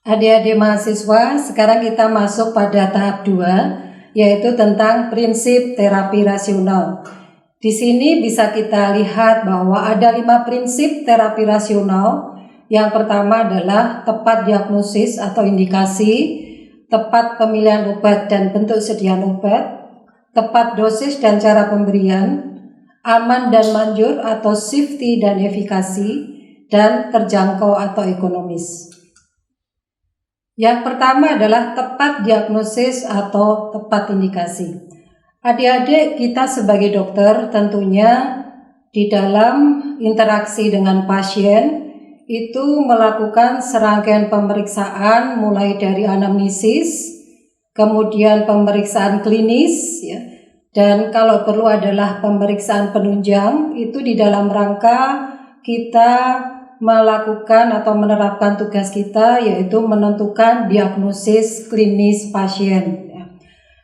Adik-adik mahasiswa, sekarang kita masuk pada tahap 2, yaitu tentang prinsip terapi rasional. Di sini bisa kita lihat bahwa ada 5 prinsip terapi rasional. Yang pertama adalah tepat diagnosis atau indikasi, tepat pemilihan obat dan bentuk sediaan obat, tepat dosis dan cara pemberian, aman dan manjur atau safety dan efikasi, dan terjangkau atau ekonomis. Yang pertama adalah tepat diagnosis atau tepat indikasi. Adik-adik, kita sebagai dokter tentunya di dalam interaksi dengan pasien itu melakukan serangkaian pemeriksaan mulai dari anamnesis, kemudian pemeriksaan klinis, ya, dan kalau perlu adalah pemeriksaan penunjang. Itu di dalam rangka kita melakukan atau menerapkan tugas kita, yaitu menentukan diagnosis klinis pasien.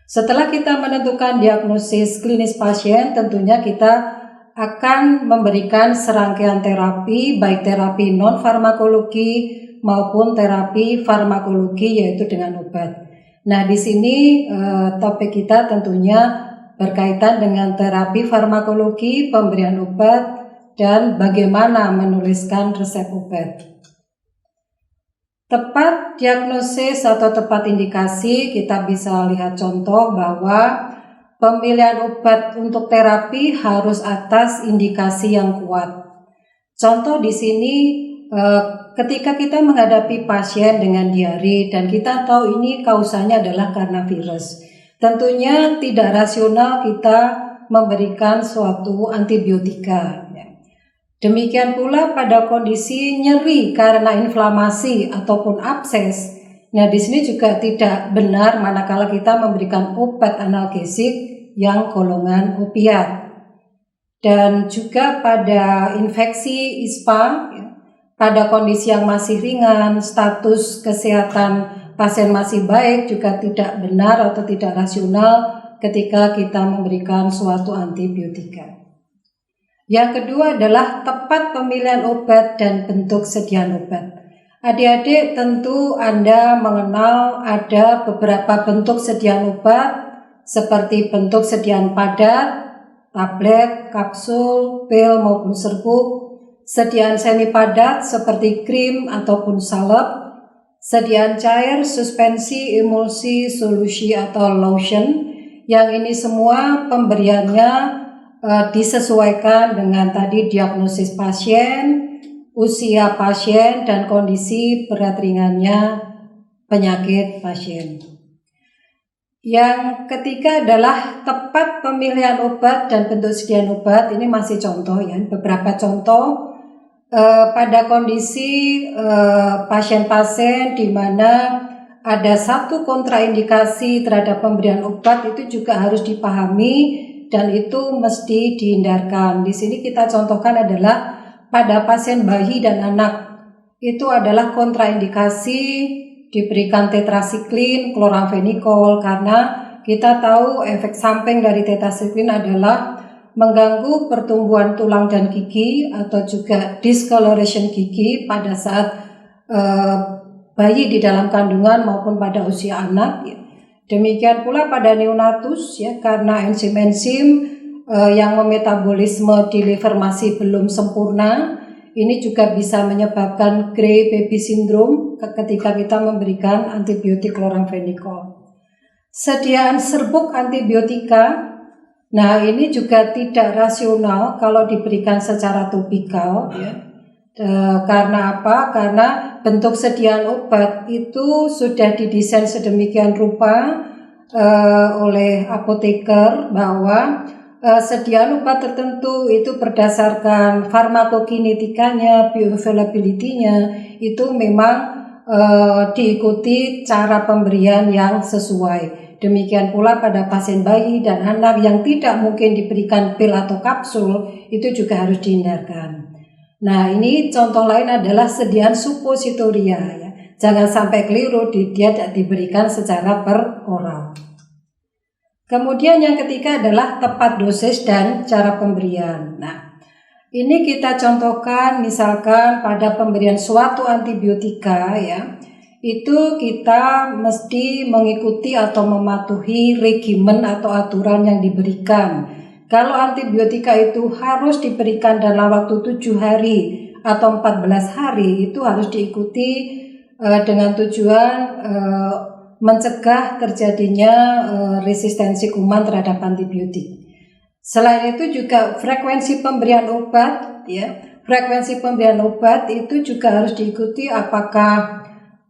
Setelah kita menentukan diagnosis klinis pasien, tentunya kita akan memberikan serangkaian terapi, baik terapi non-farmakologi maupun terapi farmakologi, yaitu dengan obat. Nah, di sini topik kita tentunya berkaitan dengan terapi farmakologi, pemberian obat, dan bagaimana menuliskan resep obat. Tepat diagnosis atau tepat indikasi, kita bisa lihat contoh bahwa pemilihan obat untuk terapi harus atas indikasi yang kuat. Contoh di sini ketika kita menghadapi pasien dengan diare dan kita tahu ini kausanya adalah karena virus. Tentunya tidak rasional kita memberikan suatu antibiotika. Demikian pula pada kondisi nyeri karena inflamasi ataupun abses. Nah, di sini juga tidak benar manakala kita memberikan obat analgesik yang golongan opiat. Dan juga pada infeksi ISPA, ya, pada kondisi yang masih ringan, status kesehatan pasien masih baik, juga tidak benar atau tidak rasional ketika kita memberikan suatu antibiotika. Yang kedua adalah tepat pemilihan obat dan bentuk sediaan obat. Adik-adik, tentu Anda mengenal ada beberapa bentuk sediaan obat seperti bentuk sediaan padat, tablet, kapsul, pil maupun serbuk, sediaan semi padat seperti krim ataupun salep, sediaan cair, suspensi, emulsi, solusi atau lotion. Yang ini semua pemberiannya disesuaikan dengan tadi diagnosis pasien, usia pasien, dan kondisi berat ringannya penyakit pasien. Yang ketiga adalah tepat pemilihan obat dan bentuk sediaan obat. Ini masih contoh ya, beberapa contoh pada kondisi pasien-pasien di mana ada satu kontraindikasi terhadap pemberian obat, itu juga harus dipahami dan itu mesti dihindarkan. Di sini kita contohkan adalah pada pasien bayi dan anak. Itu adalah kontraindikasi diberikan tetrasiklin, kloramfenikol, karena kita tahu efek samping dari tetrasiklin adalah mengganggu pertumbuhan tulang dan gigi atau juga discoloration gigi pada saat bayi di dalam kandungan maupun pada usia anak. Demikian pula pada neonatus, ya, karena enzim-enzim yang memetabolisme di liver masih belum sempurna. Ini juga bisa menyebabkan Gray baby syndrome ketika kita memberikan antibiotik kloramfenikol. Sediaan serbuk antibiotika, nah ini juga tidak rasional kalau diberikan secara topikal, ya. Karena apa? Karena bentuk sediaan obat itu sudah didesain sedemikian rupa oleh apoteker bahwa sediaan obat tertentu itu berdasarkan farmakokinetikanya, bioavailability-nya itu memang diikuti cara pemberian yang sesuai. Demikian pula pada pasien bayi dan anak yang tidak mungkin diberikan pil atau kapsul, itu juga harus dihindarkan. Nah, ini contoh lain adalah sediaan suppositoria, ya. Jangan sampai keliru dia diberikan secara per oral. Kemudian yang ketiga adalah tepat dosis dan cara pemberian. Nah, ini kita contohkan misalkan pada pemberian suatu antibiotika, ya. itu kita mesti mengikuti atau mematuhi regimen atau aturan yang diberikan. Kalau antibiotika itu harus diberikan dalam waktu 7 hari atau 14 hari, itu harus diikuti dengan tujuan mencegah terjadinya resistensi kuman terhadap antibiotik. Selain itu juga frekuensi pemberian obat, frekuensi pemberian obat itu juga harus diikuti, apakah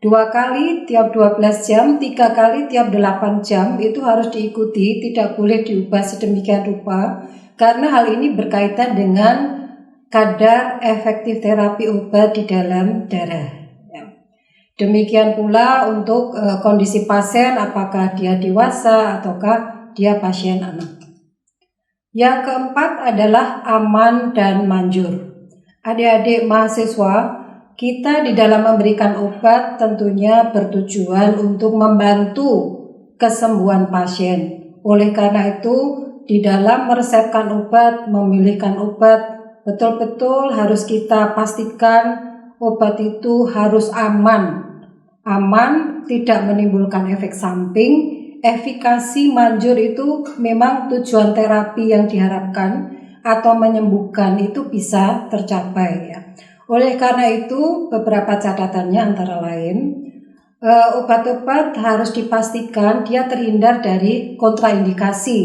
2 kali tiap 12 jam, 3 kali tiap 8 jam, itu harus diikuti, tidak boleh diubah sedemikian rupa, karena hal ini berkaitan dengan kadar efektif terapi obat di dalam darah. Demikian pula untuk kondisi pasien, apakah dia dewasa ataukah dia pasien anak. Yang keempat adalah aman dan manjur. Adik-adik mahasiswa, kita di dalam memberikan obat tentunya bertujuan untuk membantu kesembuhan pasien. Oleh karena itu, di dalam meresepkan obat, memilihkan obat, betul-betul harus kita pastikan obat itu harus aman, tidak menimbulkan efek samping. Efikasi manjur itu memang tujuan terapi yang diharapkan atau menyembuhkan itu bisa tercapai ya. Oleh karena itu, beberapa catatannya antara lain, obat-obat harus dipastikan dia terhindar dari kontraindikasi.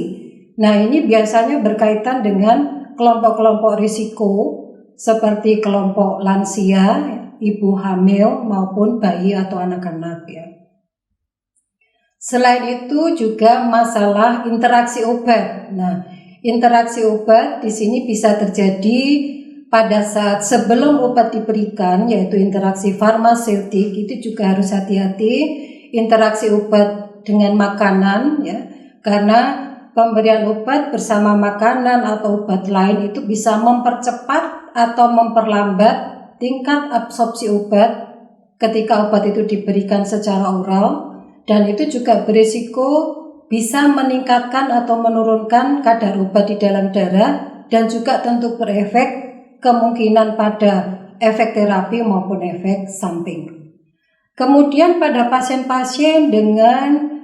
Nah, ini biasanya berkaitan dengan kelompok-kelompok risiko seperti kelompok lansia, ibu hamil maupun bayi atau anak-anak ya. Selain itu juga masalah interaksi obat. Nah, interaksi obat di sini bisa terjadi pada saat sebelum obat diberikan, yaitu interaksi farmaseutik, itu juga harus hati-hati. Interaksi obat dengan makanan ya, karena pemberian obat bersama makanan atau obat lain itu bisa mempercepat atau memperlambat tingkat absorpsi obat ketika obat itu diberikan secara oral, dan itu juga berisiko bisa meningkatkan atau menurunkan kadar obat di dalam darah, dan juga tentu berefek kemungkinan pada efek terapi maupun efek samping. Kemudian pada pasien-pasien dengan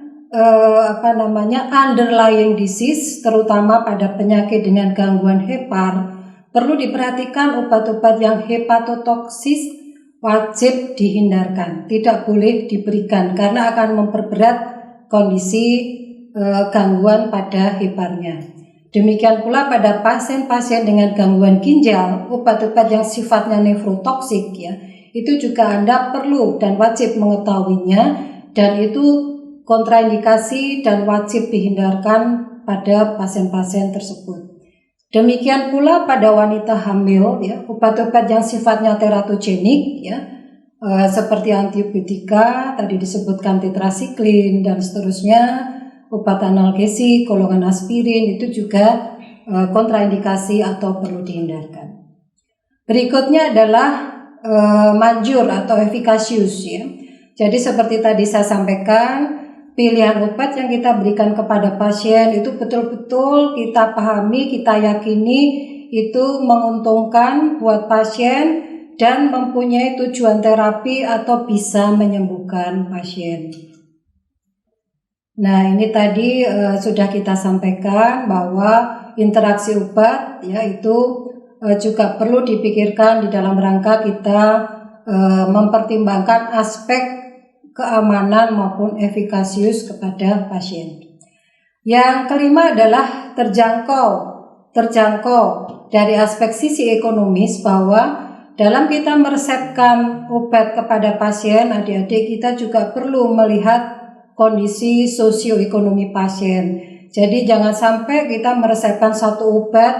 underlying disease, terutama pada penyakit dengan gangguan hepar, perlu diperhatikan obat-obat yang hepatotoksis wajib dihindarkan, tidak boleh diberikan karena akan memperberat kondisi gangguan pada heparnya. Demikian pula pada pasien-pasien dengan gangguan ginjal, obat-obat yang sifatnya nefrotoksik ya, itu juga Anda perlu dan wajib mengetahuinya, dan itu kontraindikasi dan wajib dihindarkan pada pasien-pasien tersebut. Demikian pula pada wanita hamil ya, obat-obat yang sifatnya teratogenik ya, seperti antibiotika, tadi disebutkan tetrasiklin dan seterusnya, obat analgesik, golongan aspirin, itu juga kontraindikasi atau perlu dihindarkan. Berikutnya adalah manjur atau efikasius ya. Jadi seperti tadi saya sampaikan, pilihan obat yang kita berikan kepada pasien itu betul-betul kita pahami, kita yakini itu menguntungkan buat pasien dan mempunyai tujuan terapi atau bisa menyembuhkan pasien. Nah, ini tadi sudah kita sampaikan bahwa interaksi obat ya itu juga perlu dipikirkan di dalam rangka kita mempertimbangkan aspek keamanan maupun efikasius kepada pasien. Yang kelima adalah terjangkau dari aspek sisi ekonomis, bahwa dalam kita meresepkan obat kepada pasien, adik-adik kita juga perlu melihat kondisi sosioekonomi pasien. Jadi jangan sampai kita meresepkan satu obat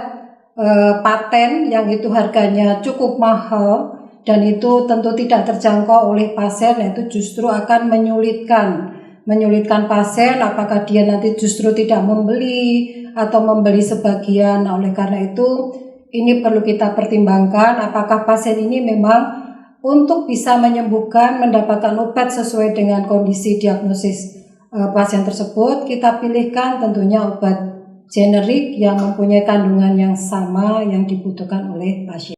paten yang itu harganya cukup mahal, dan itu tentu tidak terjangkau oleh pasien, itu justru akan menyulitkan pasien, apakah dia nanti justru tidak membeli atau membeli sebagian. Nah, oleh karena itu ini perlu kita pertimbangkan, apakah pasien ini memang untuk bisa menyembuhkan, mendapatkan obat sesuai dengan kondisi diagnosis pasien tersebut, kita pilihkan tentunya obat generik yang mempunyai kandungan yang sama yang dibutuhkan oleh pasien.